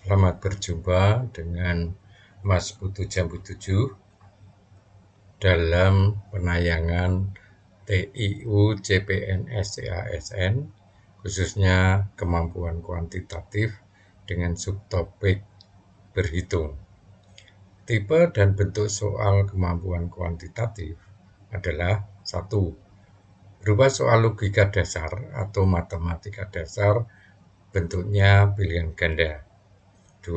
Selamat berjumpa dengan Mas Putu Jambu 7 dalam penayangan TIU CPNS CASN, khususnya kemampuan kuantitatif dengan subtopik berhitung. Tipe dan bentuk soal kemampuan kuantitatif adalah 1. Berupa soal logika dasar atau matematika dasar, bentuknya pilihan ganda. 2.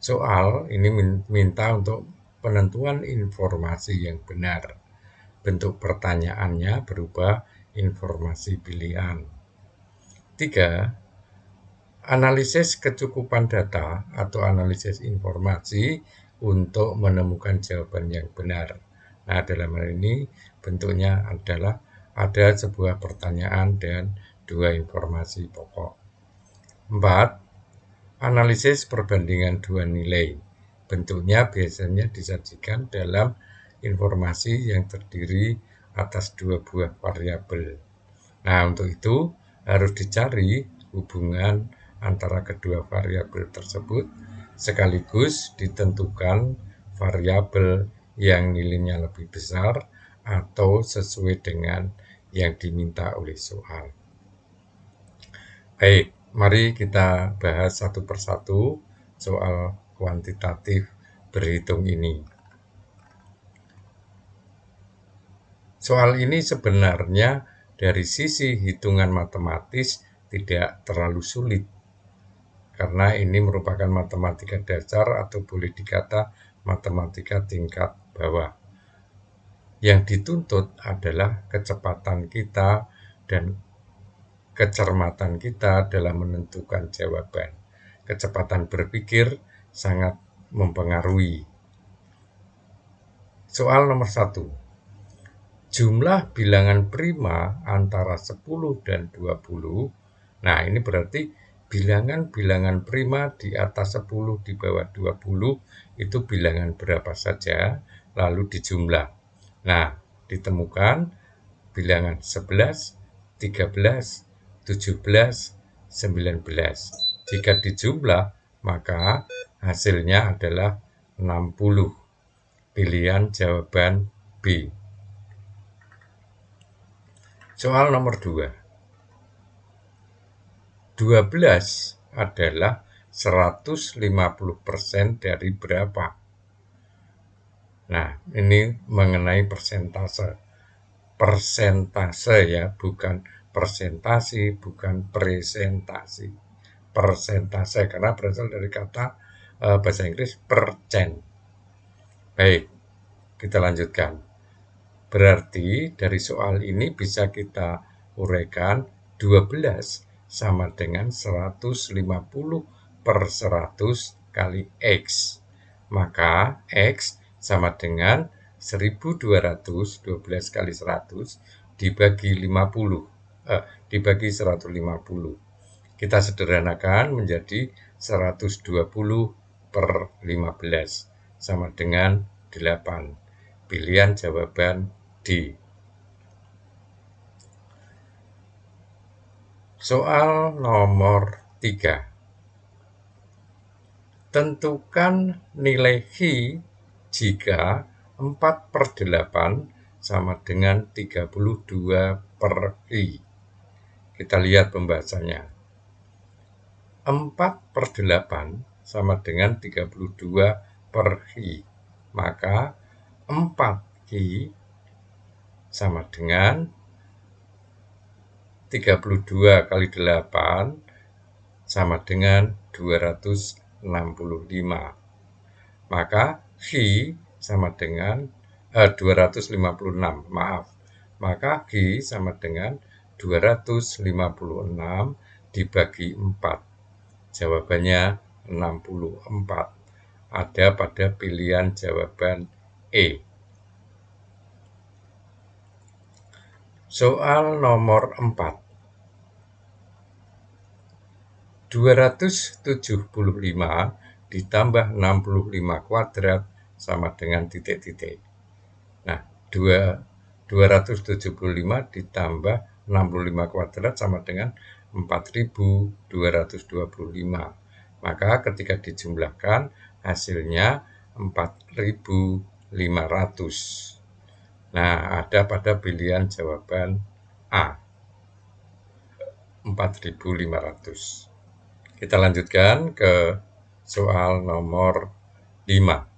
Soal ini minta untuk penentuan informasi yang benar. Bentuk pertanyaannya berupa informasi pilihan. 3. Analisis kecukupan data atau analisis informasi untuk menemukan jawaban yang benar. Nah, dalam hal ini bentuknya adalah ada sebuah pertanyaan dan 2 informasi pokok. 4. Analisis perbandingan 2 nilai. Bentuknya biasanya disajikan dalam informasi yang terdiri atas 2 buah variabel. Nah, untuk itu harus dicari hubungan antara kedua variabel tersebut sekaligus ditentukan variabel yang nilainya lebih besar atau sesuai dengan yang diminta oleh soal. Baik, mari kita bahas satu persatu soal kuantitatif berhitung ini. Soal ini sebenarnya dari sisi hitungan matematis tidak terlalu sulit, karena ini merupakan matematika dasar atau boleh dikata matematika tingkat bawah. Yang dituntut adalah kecepatan kita dan kecermatan kita dalam menentukan jawaban. Kecepatan berpikir sangat mempengaruhi. Soal nomor 1. Jumlah bilangan prima antara 10 dan 20. Nah, ini berarti bilangan-bilangan prima di atas 10 di bawah 20 itu bilangan berapa saja, lalu dijumlah. Nah, ditemukan bilangan 11, 13, 17, 19. Jika dijumlah, maka hasilnya adalah 60. Pilihan jawaban B. Soal nomor 2. 12 adalah 150% dari berapa? Nah, ini mengenai persentase. Persentase ya, bukan presentasi, bukan presentasi. Persentase, karena berasal dari kata bahasa Inggris percent. Baik, kita lanjutkan. Berarti dari soal ini bisa kita uraikan 12 sama dengan 150 per 100 kali X. Maka X sama dengan 1212 kali 100 dibagi 50, dibagi 150. Kita sederhanakan menjadi 120 per 15 sama dengan 8. Pilihan jawaban D. Soal nomor 3. Tentukan nilai Hi jika 4/8 sama dengan 32 per Hi. Kita lihat pembahasannya. 4/8 sama dengan 32 per Hi. Maka 4Hi sama dengan 32 kali 8 sama dengan 265. Maka Hi sama dengan 256, maaf. Maka Hi sama dengan 256 dibagi 4. Jawabannya 64. Ada pada pilihan jawaban E. Soal nomor 4. 275 ditambah 65 kuadrat sama dengan titik-titik. Nah, 275 ditambah 65 kuadrat sama dengan 4225. Maka ketika dijumlahkan hasilnya 4.500. Nah, ada pada pilihan jawaban A, 4.500. Kita lanjutkan ke soal nomor 5.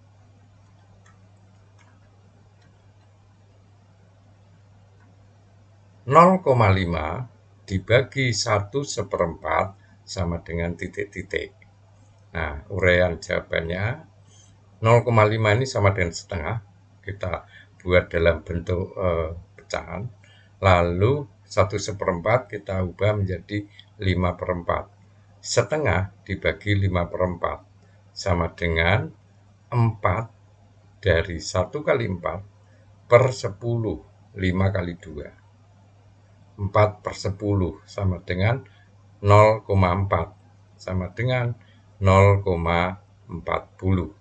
0,5 dibagi 1/4 sama dengan titik-titik. Nah, uraian jawabannya 0,5 ini sama dengan setengah. Kita buat dalam bentuk pecahan. Lalu 1/4 kita ubah menjadi 5/4. Setengah dibagi 5/4 sama dengan 4 dari 1 kali 4 per 10. 5 kali 2. 4/10 sama dengan 0,4 sama dengan 0,40.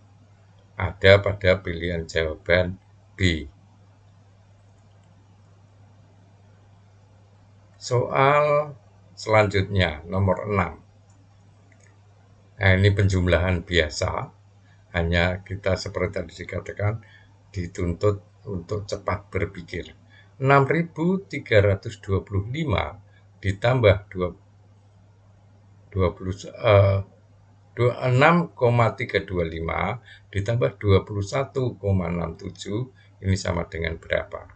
Ada pada pilihan jawaban B. Soal selanjutnya nomor 6. Nah, ini penjumlahan biasa, hanya kita seperti tadi dikatakan dituntut untuk cepat berpikir. 6.325 ditambah 6,325 ditambah 21,67 ini sama dengan berapa?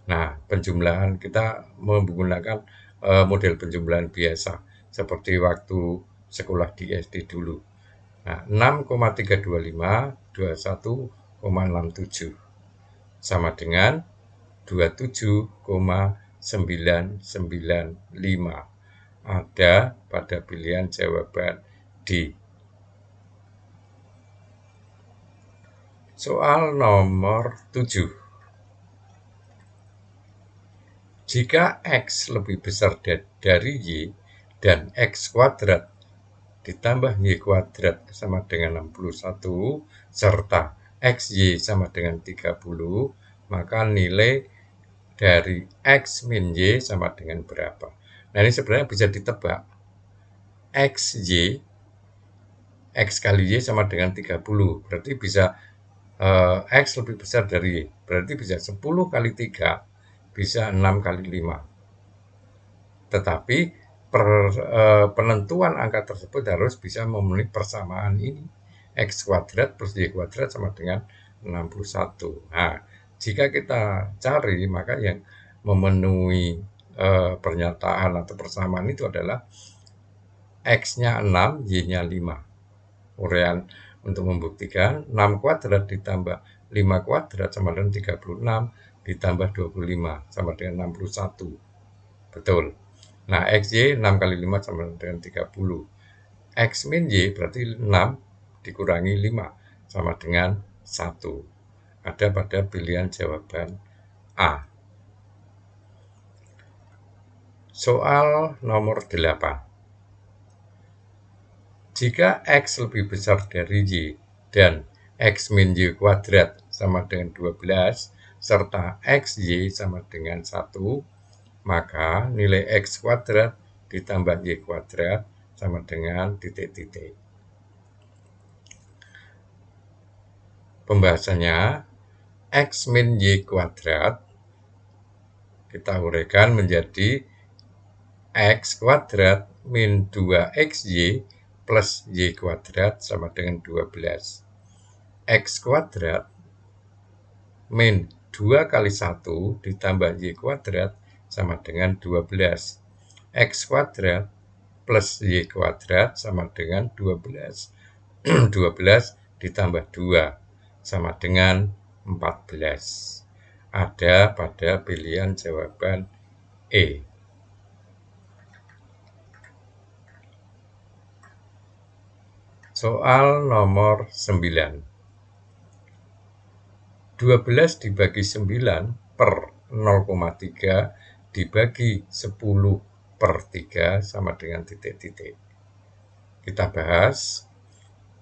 Nah, penjumlahan kita menggunakan model penjumlahan biasa seperti waktu sekolah di SD dulu. Nah, 6,325 21,67 sama dengan 27,995. Ada pada pilihan jawaban D. Soal nomor 7. Jika X lebih besar dari Y dan X kuadrat ditambah Y kuadrat sama dengan 61 serta XY sama dengan 30, maka nilai dari X min Y sama dengan berapa? Nah, ini sebenarnya bisa ditebak. X kali Y sama dengan 30, berarti bisa X lebih besar dari Y, berarti bisa 10 kali 3, bisa 6 kali 5. Tetapi penentuan angka tersebut harus bisa memenuhi persamaan ini. X kuadrat plus Y kuadrat sama dengan 61. Nah, jika kita cari, maka yang memenuhi pernyataan atau persamaan itu adalah X-nya 6, Y-nya 5. Uraian untuk membuktikan 6 kuadrat ditambah 5 kuadrat sama dengan 36 ditambah 25 sama dengan 61. Betul. Nah, XY 6 kali 5 sama dengan 30. X min Y berarti 6 dikurangi 5 sama dengan 1. Ada pada pilihan jawaban A. Soal nomor 8. Jika X lebih besar dari Y dan X min Y kuadrat sama dengan 12 serta XY sama dengan 1, maka nilai X kuadrat ditambah Y kuadrat sama dengan titik-titik. Pembahasannya, X min Y kuadrat kita uraikan menjadi X kuadrat min 2XY plus Y kuadrat sama dengan 12. X kuadrat min 2 kali 1 ditambah Y kuadrat sama dengan 12. X kuadrat plus Y kuadrat sama dengan 12. 12 ditambah 2 sama dengan 14. Ada pada pilihan jawaban E. Soal nomor 9. 12 dibagi 9 per 0,3 dibagi 10 per 3 sama dengan titik-titik. Kita bahas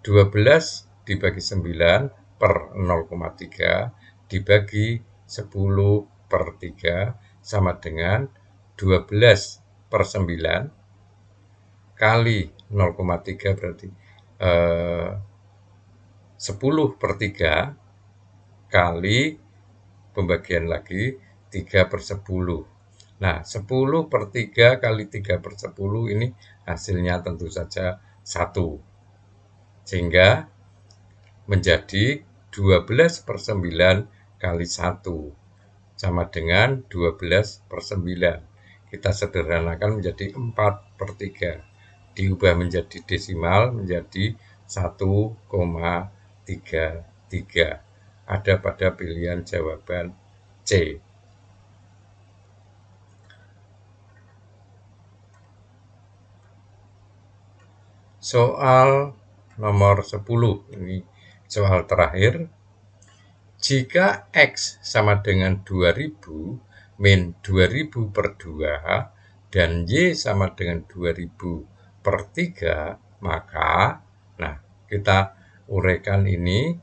12 dibagi 9 per 0,3 dibagi 10 per 3 sama dengan 12 per 9 kali 0,3 berarti 10/3 kali pembagian lagi 3/10. Nah, 10/3 kali 3/10 ini hasilnya tentu saja 1. Sehingga menjadi 12/9 kali 1 sama dengan 12/9. Kita sederhanakan menjadi 4/3. Diubah menjadi desimal menjadi 1,33. Ada pada pilihan jawaban C. Soal nomor 10, ini soal terakhir. Jika X sama dengan 2000 min 2000 per 2 dan Y sama dengan 2000 per 3, maka, nah, kita uraikan ini,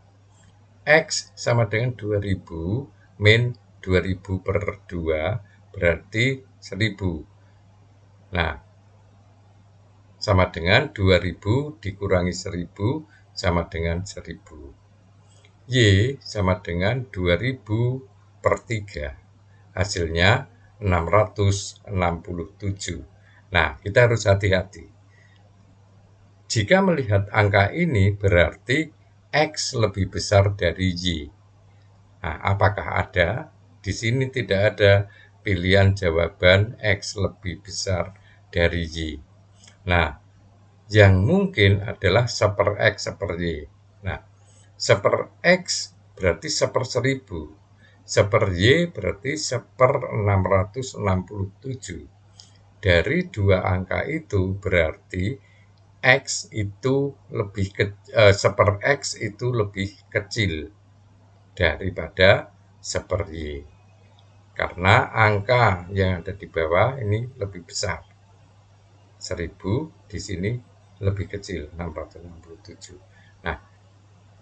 X sama dengan 2000 min 2000 per 2 berarti 1000. Nah, sama dengan 2000 dikurangi 1000 sama dengan 1000. Y sama dengan 2000 per 3. Hasilnya 667. Nah, kita harus hati-hati. Jika melihat angka ini berarti X lebih besar dari Y. Nah, apakah ada? Di sini tidak ada pilihan jawaban X lebih besar dari Y. Nah, yang mungkin adalah 1/X 1/Y. Nah, 1/X berarti 1/1000. 1/Y berarti 1/667. Dari dua angka itu berarti X itu 1/X itu lebih kecil daripada 1/Y. Karena angka yang ada di bawah ini lebih besar. 1000 di sini lebih kecil, 667. Nah,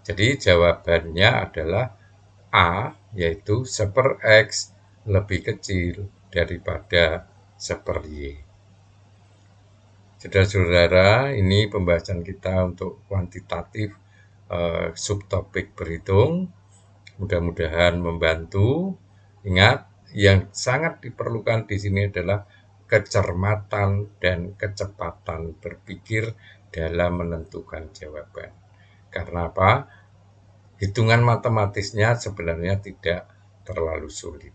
jadi jawabannya adalah A, yaitu 1/X lebih kecil daripada 1/Y. Saudara-saudara, ini pembahasan kita untuk kuantitatif subtopik berhitung. Mudah-mudahan membantu. Ingat, yang sangat diperlukan di sini adalah kecermatan dan kecepatan berpikir dalam menentukan jawaban. Karena apa? Hitungan matematisnya sebenarnya tidak terlalu sulit.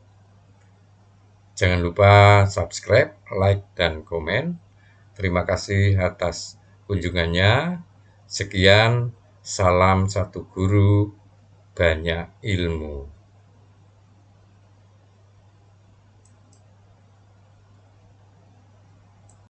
Jangan lupa subscribe, like, dan komen. Terima kasih atas kunjungannya. Sekian, salam satu guru, banyak ilmu.